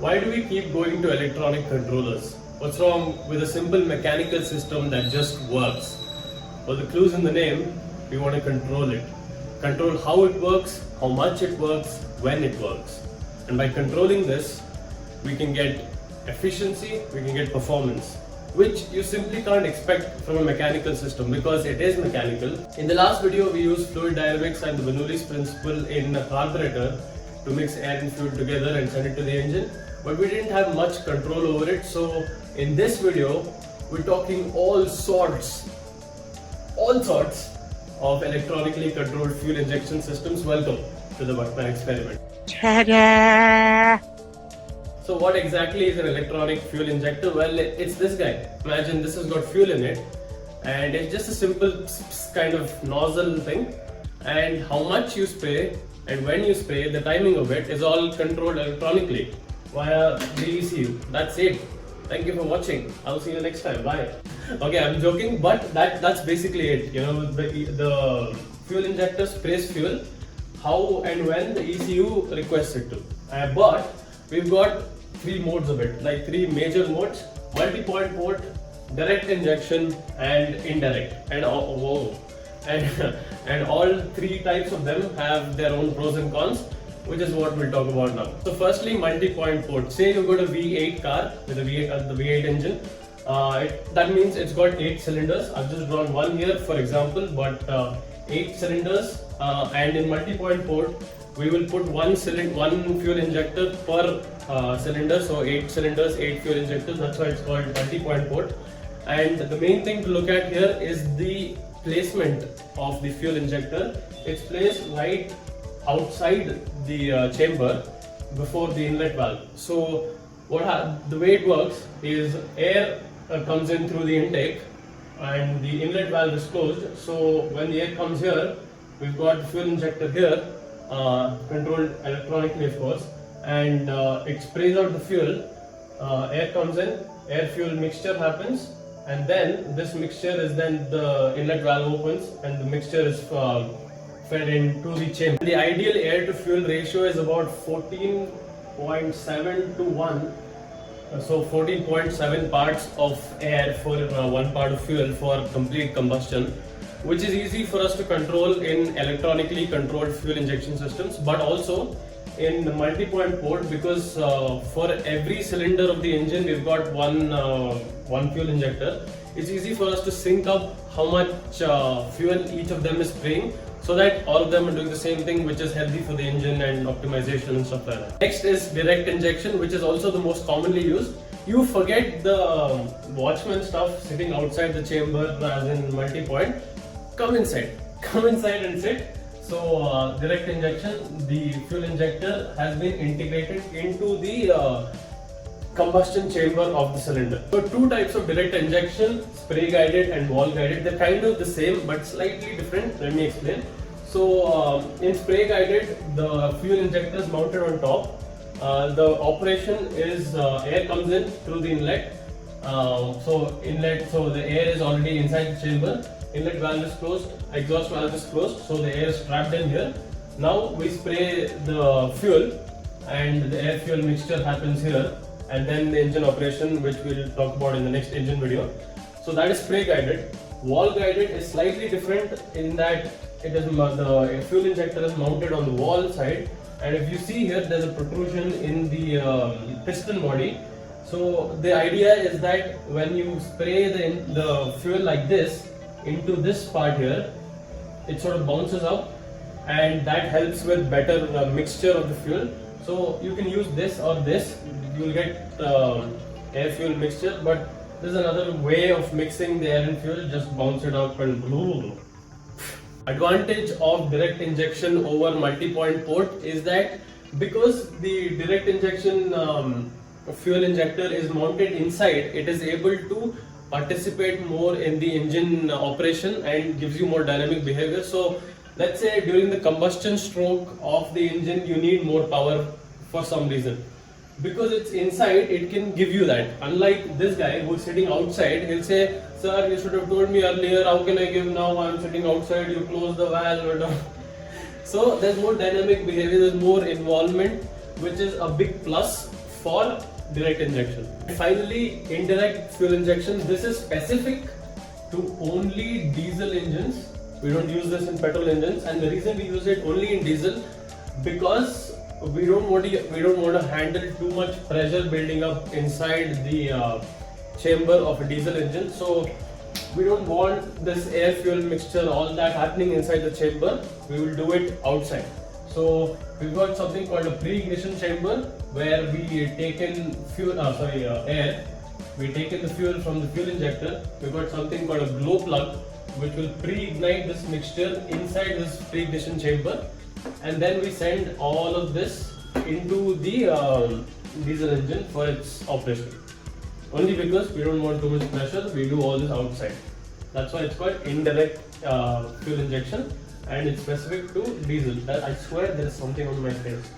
Why do we keep going to electronic controllers? What's wrong with a simple mechanical system that just works? Well, the clue's in the name. We want to control it. Control how it works, how much it works, when it works. And by controlling this, we can get efficiency, we can get performance, which you simply can't expect from a mechanical system because it is mechanical. In the last video, we used fluid dynamics and the Bernoulli's principle in a carburetor to mix air and fuel together and send it to the engine, but we didn't have much control over it. So in this video, we're talking all sorts of electronically controlled fuel injection systems. Welcome to the Buckman experiment. Ta-da! So what exactly is an electronic fuel injector? Well, it's this guy. Imagine this has got fuel in it and it's just a simple kind of nozzle thing, and how much you spray and when you spray, the timing of it is all controlled electronically via the ECU. That's it. Thank you for watching. I'll see you next time. Bye. Okay, I'm joking, but that's basically it. You know, the fuel injector sprays fuel how and when the ECU requests it to. But we've got three modes of it, like three major modes: multi-point port, direct injection, and indirect. And and all three types of them have their own pros and cons, which is what we'll talk about now. So firstly, multi-point port. Say you've got a V8 car with a V8 engine. That means it's got 8 cylinders. I've just drawn one here for example, but 8 cylinders, and in multi-point port we will put one fuel injector per cylinder. So 8 cylinders, 8 fuel injectors. That's why it's called multi-point port. And the main thing to look at here is the placement of the fuel injector. It's placed right outside the chamber before the inlet valve. So the way it works is air comes in through the intake and the inlet valve is closed. So when the air comes here, we've got the fuel injector here, controlled electronically of course, and it sprays out the fuel. Air comes in, air fuel mixture happens, and then this mixture is then the inlet valve opens and the mixture is fed into the chamber. The ideal air to fuel ratio is about 14.7 to 1. So 14.7 parts of air for 1 part of fuel for complete combustion, which is easy for us to control in electronically controlled fuel injection systems, but also in the multi-point port, because for every cylinder of the engine we've got one fuel injector. It's easy for us to sync up how much fuel each of them is spraying, so that all of them are doing the same thing, which is healthy for the engine and optimization and stuff like that. Next is direct injection, which is also the most commonly used. You forget the watchman stuff sitting outside the chamber as in multi-point. Come inside and sit. So direct injection, the fuel injector has been integrated into the combustion chamber of the cylinder. So two types of direct injection, spray guided and wall guided. They're kind of the same but slightly different. Let me explain. So in spray guided, the fuel injector is mounted on top. The operation is air comes in through the inlet. So the air is already inside the chamber. Inlet valve is closed, exhaust valve is closed, so the air is trapped in here. Now we spray the fuel and the air fuel mixture happens here, and then the engine operation, which we'll talk about in the next engine video. So that is spray guided. Wall guided is slightly different in that it is the fuel injector is mounted on the wall side, and if you see here, there's a protrusion in the piston body. So the idea is that when you spray the fuel like this into this part here, it sort of bounces up, and that helps with better mixture of the fuel. So you can use this or this, you will get air fuel mixture, but there's another way of mixing the air and fuel, just bounce it up and blue. Advantage of direct injection over multi-point port is that because the direct injection fuel injector is mounted inside, it is able to participate more in the engine operation and gives you more dynamic behavior. So let's say during the combustion stroke of the engine you need more power for some reason. Because it's inside, it can give you that. Unlike this guy who's sitting outside, he'll say, "Sir, you should have told me earlier, how can I give now? I'm sitting outside, you close the valve." So there's more dynamic behavior, there's more involvement, which is a big plus for direct injection. Finally, indirect fuel injection. This is specific to only diesel engines. We don't use this in petrol engines, and the reason we use it only in diesel because we don't want to handle too much pressure building up inside the chamber of a diesel engine. So we don't want this air fuel mixture, all that happening inside the chamber. We will do it outside. So we've got something called a pre-ignition chamber where we take in air. We take in the fuel from the fuel injector. We've got something called a glow plug which will pre-ignite this mixture inside this pre-ignition chamber, and then we send all of this into the diesel engine for its operation. Only because we don't want too much pressure, we do all this outside. That's why it's called indirect fuel injection, and it's specific to diesel. I swear there is something on my face.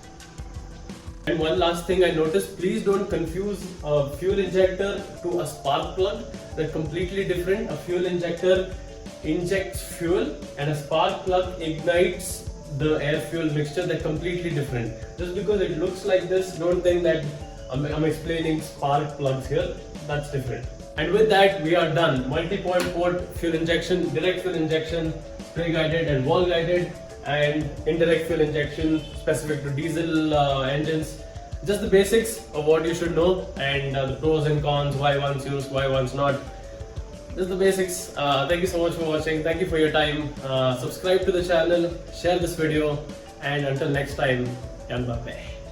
And one last thing I noticed, please don't confuse a fuel injector to a spark plug. They're completely different. A fuel injector injects fuel and a spark plug ignites the air fuel mixture. They're completely different. Just because it looks like this, don't think that I'm explaining spark plugs here. That's different. And with that, we are done. Multi-point port fuel injection, direct fuel injection, spray guided and wall guided, and indirect fuel injection specific to diesel engines. Just the basics of what you should know, and the pros and cons, why one's used, why one's not. Just the basics. Thank you so much for watching. Thank you for your time. Subscribe to the channel, share this video, and until next time, Yan Bye.